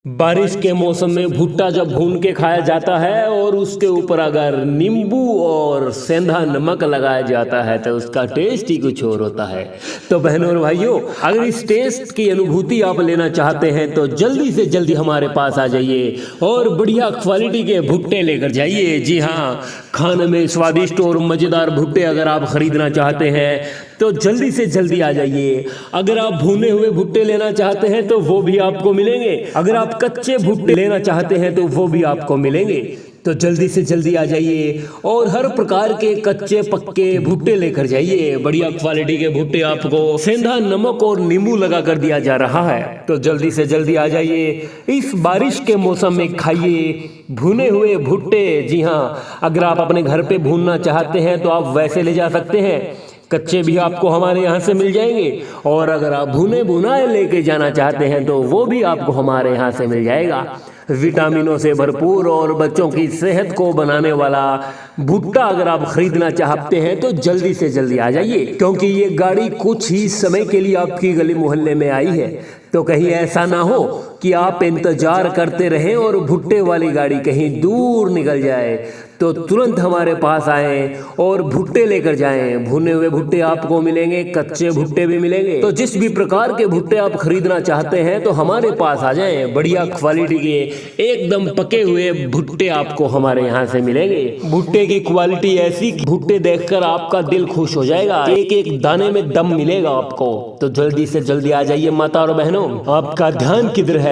बारिश के मौसम में भुट्टा जब भून के खाया जाता है और उसके ऊपर अगर नींबू और सेंधा नमक लगाया जाता है तो उसका टेस्ट ही कुछ और होता है। तो बहनों और भाइयों, अगर इस टेस्ट की अनुभूति आप लेना चाहते हैं तो जल्दी से जल्दी हमारे पास आ जाइए और बढ़िया क्वालिटी के भुट्टे लेकर जाइए। जी हाँ, खाने में स्वादिष्ट और मज़ेदार भुट्टे अगर आप खरीदना चाहते हैं तो जल्दी से जल्दी आ जाइए। अगर आप भुने हुए भुट्टे लेना चाहते हैं तो वो भी आपको मिलेंगे। अगर आप कच्चे भुट्टे लेना चाहते हैं तो वो भी आपको मिलेंगे। तो जल्दी से जल्दी आ जाइए और हर प्रकार के कच्चे पक्के भुट्टे लेकर जाइए। बढ़िया क्वालिटी के भुट्टे आपको सेंधा नमक और नींबू लगा कर दिया जा रहा है। तो जल्दी से जल्दी आ जाइए, इस बारिश के मौसम में खाइए भुने हुए भुट्टे। जी हाँ, अगर आप अपने घर पे भूनना चाहते हैं तो आप वैसे ले जा सकते हैं, कच्चे भी आपको हमारे यहाँ से मिल जाएंगे। और अगर आप भुने भुनाए लेके जाना चाहते हैं तो वो भी आपको हमारे यहाँ से मिल जाएगा। विटामिनों से भरपूर और बच्चों की सेहत को बनाने वाला भुट्टा अगर आप खरीदना चाहते हैं तो जल्दी से जल्दी आ जाइए, क्योंकि ये गाड़ी कुछ ही समय के लिए आपकी गली मोहल्ले में आई है। तो कहीं ऐसा ना हो कि आप इंतजार करते रहें और भुट्टे वाली गाड़ी कहीं दूर निकल जाए। तो तुरंत हमारे पास आएं और भुट्टे लेकर जाएं। भुने हुए भुट्टे आपको मिलेंगे, कच्चे भुट्टे भी मिलेंगे। तो जिस भी प्रकार के भुट्टे आप खरीदना चाहते हैं तो हमारे पास आ जाएं। बढ़िया क्वालिटी के एकदम पके हुए भुट्टे आपको हमारे यहाँ से मिलेंगे। भुट्टे की क्वालिटी ऐसी, भुट्टे देखकर आपका दिल खुश हो जाएगा। एक एक दाने में दम मिलेगा आपको। तो जल्दी से जल्दी आ जाइए माता और बहनों, आपका ध्यान किधर है?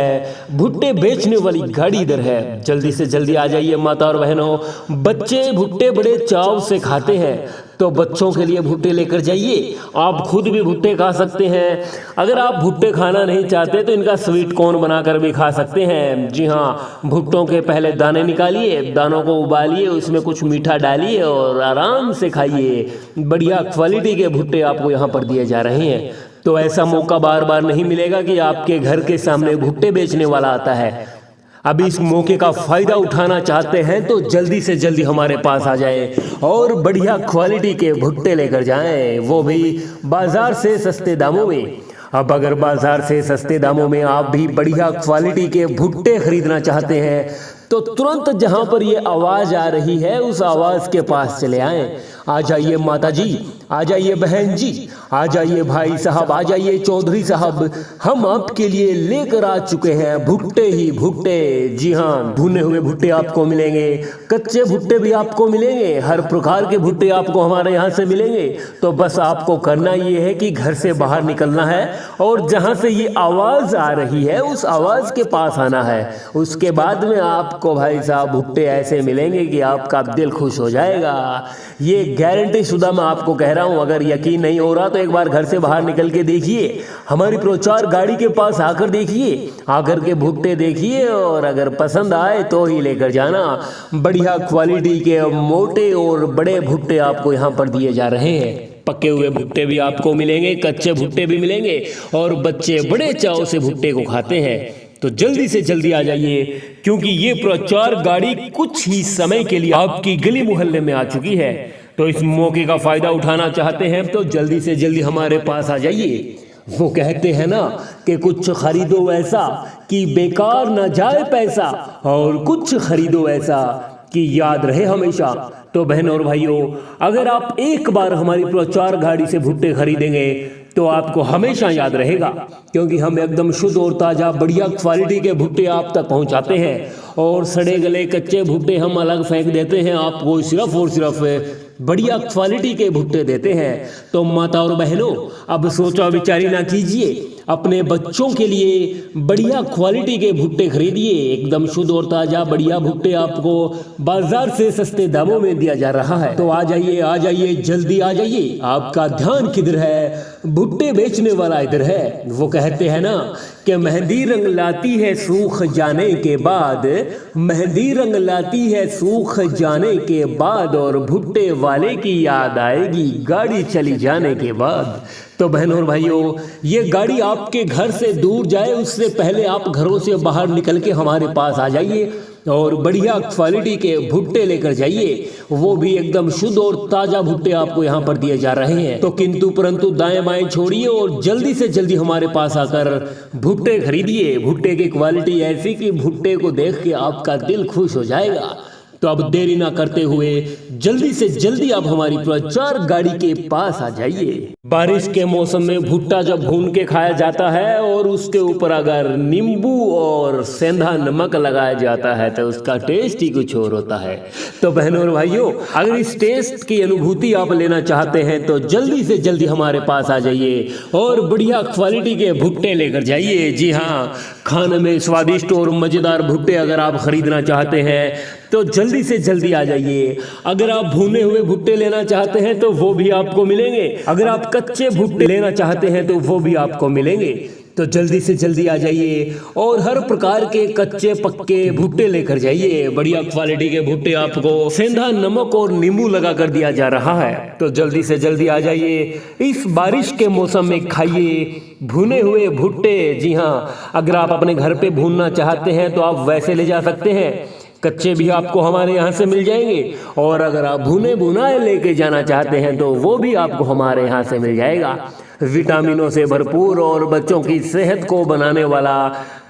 भुट्टे बेचने वाली गाड़ी इधर है। जल्दी से जल्दी आ जाइए माता और बहनों। बच्चे भुट्टे बड़े चाव से खाते हैं, तो बच्चों के लिए भुट्टे लेकर जाइए। आप खुद भी भुट्टे खा सकते हैं। अगर आप भुट्टे खाना नहीं चाहते तो इनका स्वीट कॉर्न बनाकर भी खा सकते हैं। जी हाँ, भुट्टों के पहले दाने निकालिए, दानों को उबालिए, उसमें कुछ मीठा डालिए और आराम से खाइए। बढ़िया क्वालिटी के भुट्टे आपको यहाँ पर दिए जा रहे हैं। तो ऐसा मौका बार बार नहीं मिलेगा कि आपके घर के सामने भुट्टे बेचने वाला आता है। अब इस मौके का फायदा उठाना चाहते हैं तो जल्दी से जल्दी हमारे पास आ जाए और बढ़िया क्वालिटी के भुट्टे लेकर जाएं, वो भी बाजार से सस्ते दामों में। अब अगर बाजार से सस्ते दामों में आप भी बढ़िया क्वालिटी के भुट्टे खरीदना चाहते हैं तो तुरंत जहां पर ये आवाज आ रही है उस आवाज के पास चले आएं। आ जाइए माता जी, आ जाइए बहन जी, आ जाइए भाई साहब, आ जाइए चौधरी साहब, हम आपके लिए लेकर आ चुके हैं भुट्टे ही भुट्टे। जी हाँ, भुने हुए भुट्टे आपको मिलेंगे, कच्चे भुट्टे भी आपको मिलेंगे, हर प्रकार के भुट्टे आपको हमारे यहाँ से मिलेंगे। तो बस आपको करना ये है कि घर से बाहर निकलना है और जहाँ से ये आवाज़ आ रही है उस आवाज़ के पास आना है। उसके बाद में आपको भाई साहब भुट्टे ऐसे मिलेंगे कि आपका दिल खुश हो जाएगा। ये गारंटी शुदा मैं आपको कह रहा हूँ। अगर यकीन नहीं हो रहा तो एक बार घर से बाहर निकल के देखिए, हमारी प्रचार गाड़ी के पास आकर देखिए, आकर के भुट्टे देखिए और अगर पसंद आए तो ही लेकर जाना। बढ़िया क्वालिटी के मोटे और बड़े भुट्टे आपको यहाँ पर दिए जा रहे हैं। पके हुए भुट्टे भी आपको मिलेंगे, कच्चे भुट्टे भी मिलेंगे और बच्चे बड़े चाव से भुट्टे को खाते हैं। तो जल्दी से जल्दी आ जाइए, क्योंकि ये प्रचार गाड़ी कुछ ही समय के लिए आपकी गली मोहल्ले में आ चुकी है। तो इस मौके का फायदा उठाना चाहते हैं तो जल्दी से जल्दी हमारे पास आ जाइए। वो कहते हैं ना कि कुछ खरीदो ऐसा कि बेकार न जाए पैसा, और कुछ खरीदो ऐसा कि याद रहे हमेशा। तो बहनों और भाइयों, अगर आप एक बार हमारी प्रचार गाड़ी से भुट्टे खरीदेंगे तो आपको हमेशा याद रहेगा, क्योंकि हम एकदम शुद्ध और ताज़ा बढ़िया क्वालिटी के भुट्टे आप तक पहुंचाते हैं। और सड़े गले कच्चे भुट्टे हम अलग फेंक देते हैं, आपको सिर्फ और सिर्फ बढ़िया क्वालिटी के भुट्टे देते हैं। तो माता और बहनों, अब सोचा विचारी ना कीजिए, अपने बच्चों के लिए बढ़िया क्वालिटी के भुट्टे खरीदिए। एकदम शुद्ध और ताज़ा बढ़िया भुट्टे आपको बाजार से सस्ते दामों में दिया जा रहा है। तो आ जाइए, जल्दी आ जाइए। आपका ध्यान किधर है? भुट्टे बेचने वाला इधर है। वो कहते हैं ना कि मेहंदी रंग लाती है सूख जाने के बाद, मेहंदी रंग लाती है सूख जाने के बाद, और भुट्टे वाले की याद आएगी गाड़ी चली जाने के बाद। तो बहनों और भाइयों, ये गाड़ी आपके घर से दूर जाए उससे पहले आप घरों से बाहर निकल के हमारे पास आ जाइए और बढ़िया क्वालिटी के भुट्टे लेकर जाइए। वो भी एकदम शुद्ध और ताजा भुट्टे आपको यहाँ पर दिए जा रहे हैं। तो किंतु परंतु दाएं बाएं छोड़िए और जल्दी से जल्दी हमारे पास आकर भुट्टे खरीदिए। भुट्टे की क्वालिटी ऐसी कि भुट्टे को देख के आपका दिल खुश हो जाएगा। तो अब देरी ना करते हुए जल्दी से जल्दी आप हमारी प्रचार गाड़ी के पास आ जाइए। बारिश के मौसम में भुट्टा जब भून के खाया जाता है और उसके ऊपर अगर नींबू और सेंधा नमक लगाया जाता है तो उसका टेस्ट ही कुछ और होता है। तो बहनों और भाइयों, अगर इस टेस्ट की अनुभूति आप लेना चाहते हैं तो जल्दी से जल्दी हमारे पास आ जाइए और बढ़िया क्वालिटी के भुट्टे लेकर जाइए। जी हाँ, खाने में स्वादिष्ट और मजेदार भुट्टे अगर आप खरीदना चाहते हैं तो जल्दी से जल्दी आ जाइए। अगर आप भुने हुए भुट्टे लेना चाहते हैं तो वो भी आपको मिलेंगे। अगर आप कच्चे भुट्टे लेना चाहते हैं तो वो भी आपको मिलेंगे। तो जल्दी से जल्दी आ जाइए और हर प्रकार के कच्चे पक्के भुट्टे लेकर जाइए। बढ़िया क्वालिटी के भुट्टे आपको सेंधा नमक और नींबू लगा कर दिया जा रहा है। तो जल्दी से जल्दी आ जाइए, इस बारिश के मौसम में खाइए भुने हुए भुट्टे। जी हाँ, अगर आप अपने घर पे भूनना चाहते हैं तो आप वैसे ले जा सकते हैं, कच्चे भी आपको हमारे यहाँ से मिल जाएंगे। और अगर आप भुने भुनाए लेके जाना चाहते हैं तो वो भी आपको हमारे यहाँ से मिल जाएगा। विटामिनों से भरपूर और बच्चों की सेहत को बनाने वाला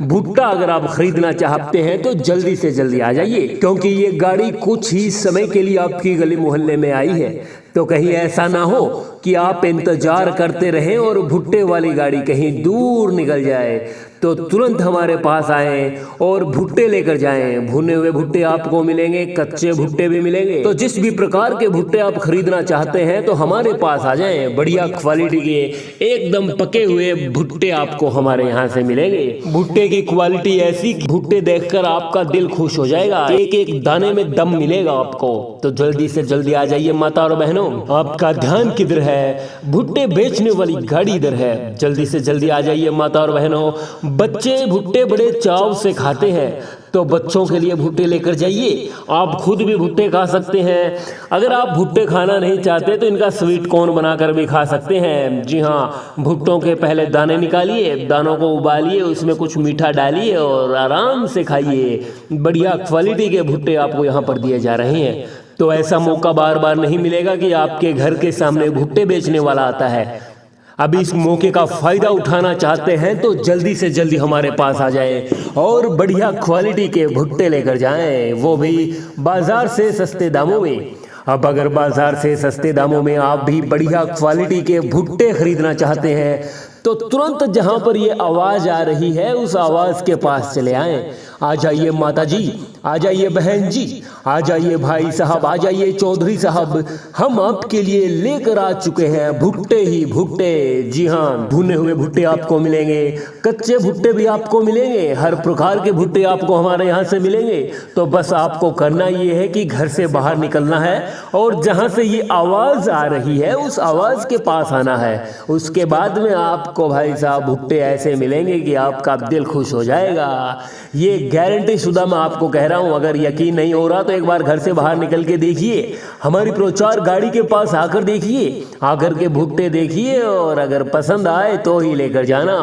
भुट्टा अगर आप खरीदना चाहते हैं तो जल्दी से जल्दी आ जाइए, क्योंकि ये गाड़ी कुछ ही समय के लिए आपकी गली मोहल्ले में आई है। तो कहीं ऐसा ना हो कि आप इंतजार करते रहें और भुट्टे वाली गाड़ी कहीं दूर निकल जाए। तो तुरंत हमारे पास आएं और भुट्टे लेकर जाएं। भुने हुए भुट्टे आपको मिलेंगे, कच्चे भुट्टे भी मिलेंगे। तो जिस भी प्रकार के भुट्टे आप खरीदना चाहते हैं तो हमारे पास आ जाएं। बढ़िया क्वालिटी के एकदम पके हुए भुट्टे आपको हमारे यहाँ से मिलेंगे। भुट्टे की क्वालिटी ऐसी, भुट्टे देखकर आपका दिल खुश हो जाएगा। एक एक दाने में दम मिलेगा आपको। तो जल्दी से जल्दी आ जाइए माता और बहनों। आपका ध्यान किधर है? भुट्टे बेचने वाली गाड़ी इधर है। जल्दी से जल्दी आ जाइए माता और बहनों। बच्चे भुट्टे बड़े चाव से खाते हैं, तो बच्चों के लिए भुट्टे लेकर जाइए। आप खुद भी भुट्टे खा सकते हैं। अगर आप भुट्टे खाना नहीं चाहते तो इनका स्वीट कॉर्न बनाकर भी खा सकते हैं। जी हाँ, भुट्टों के पहले दाने निकालिए, दानों को उबालिए, उसमें कुछ मीठा डालिए और आराम से खाइए। बढ़िया क्वालिटी के भुट्टे आपको यहाँ पर दिए जा रहे हैं। तो ऐसा मौका बार बार नहीं मिलेगा कि आपके घर के सामने भुट्टे बेचने वाला आता है। अब इस मौके का फायदा उठाना चाहते हैं तो जल्दी से जल्दी हमारे पास आ जाए और बढ़िया क्वालिटी के भुट्टे लेकर जाएं, वो भी बाजार से सस्ते दामों में। अब अगर बाजार से सस्ते दामों में आप भी बढ़िया क्वालिटी के भुट्टे खरीदना चाहते हैं तो तुरंत जहां पर ये आवाज आ रही है उस आवाज के पास चले आएं। आ जाइए माता जी, आ जाइए बहन जी, आ जाइए भाई साहब, आ जाइए चौधरी साहब। हम आपके लिए लेकर आ चुके हैं भुट्टे ही भुट्टे। जी हाँ, भुने हुए भुट्टे आपको मिलेंगे, कच्चे भुट्टे भी आपको मिलेंगे, हर प्रकार के भुट्टे आपको हमारे यहाँ से मिलेंगे। तो बस आपको करना ये है कि घर से बाहर निकलना है और जहाँ से ये आवाज़ आ रही है उस आवाज़ के पास आना है। उसके बाद में आपको भाई साहब भुट्टे ऐसे मिलेंगे कि आपका दिल खुश हो जाएगा। ये गारंटी शुदा मैं आपको कह रहा हूँ। अगर यकीन नहीं हो रहा तो एक बार घर से बाहर निकल के देखिए, हमारी प्रचार गाड़ी के पास आकर देखिए, आकर के भुट्टे देखिए और अगर पसंद आए तो ही लेकर जाना।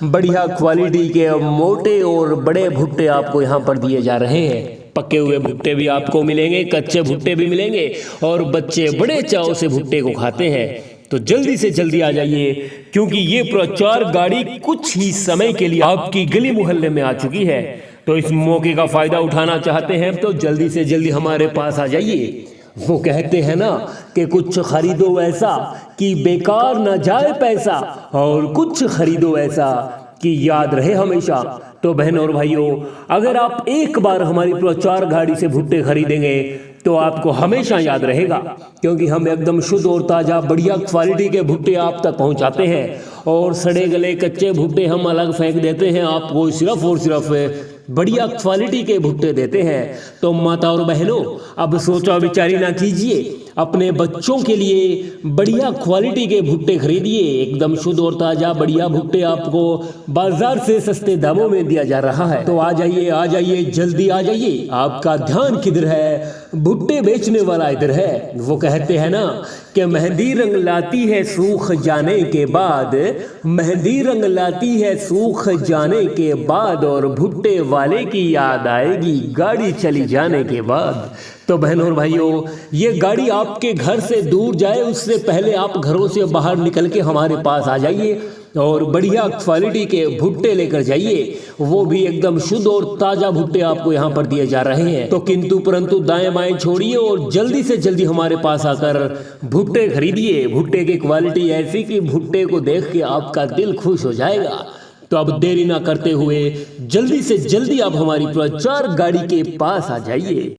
बढ़िया क्वालिटी के मोटे और बड़े भुट्टे आपको यहाँ पर दिए जा रहे हैं। पके हुए भुट्टे भी आपको मिलेंगे, कच्चे भुट्टे भी मिलेंगे और बच्चे बड़े चाव से भुट्टे को खाते हैं। तो जल्दी से जल्दी आ जाइए, क्योंकि ये प्रचार गाड़ी कुछ ही समय के लिए आपकी गली मोहल्ले में आ चुकी है। तो इस मौके का फायदा उठाना चाहते हैं तो जल्दी से जल्दी हमारे पास आ जाइए। वो कहते हैं ना कि कुछ खरीदो ऐसा कि बेकार न जाए पैसा, और कुछ खरीदो ऐसा कि याद रहे हमेशा। तो बहनों और भाइयों, अगर आप एक बार हमारी प्रचार गाड़ी से भुट्टे खरीदेंगे तो आपको हमेशा याद रहेगा, क्योंकि हम एकदम शुद्ध और ताज़ा बढ़िया क्वालिटी के भुट्टे आप तक पहुंचाते हैं। और सड़े गले कच्चे भुट्टे हम अलग फेंक देते हैं। आपको सिर्फ और सिर्फ बढ़िया क्वालिटी के भुट्टे देते हैं। तो माता और बहनों, अब सोचा विचारी ना कीजिए, अपने बच्चों के लिए बढ़िया क्वालिटी के भुट्टे खरीदिए। एकदम शुद्ध और ताजा बढ़िया भुट्टे आपको बाजार से सस्ते दामों में दिया जा रहा है। तो आ जाइए जल्दी आ जाइए। आपका ध्यान किधर है? भुट्टे बेचने वाला इधर है। वो कहते हैं ना कि मेहंदी रंग लाती है सूख जाने के बाद, मेहंदी रंग लाती है सूख जाने के बाद, और भुट्टे वाले की याद आएगी गाड़ी चली जाने के बाद। तो बहनों और भाइयों, ये गाड़ी आपके घर से दूर जाए उससे पहले आप घरों से बाहर निकल के हमारे पास आ जाइए और बढ़िया क्वालिटी के भुट्टे लेकर जाइए। वो भी एकदम शुद्ध और ताजा भुट्टे आपको यहाँ पर दिए जा रहे हैं। तो किंतु परंतु दाएं बाएं छोड़िए और जल्दी से जल्दी हमारे पास आकर भुट्टे खरीदिए। भुट्टे की क्वालिटी ऐसी कि भुट्टे को देख के आपका दिल खुश हो जाएगा। तो अब देरी ना करते हुए जल्दी से जल्दी आप हमारी प्रचार गाड़ी के पास आ जाइए।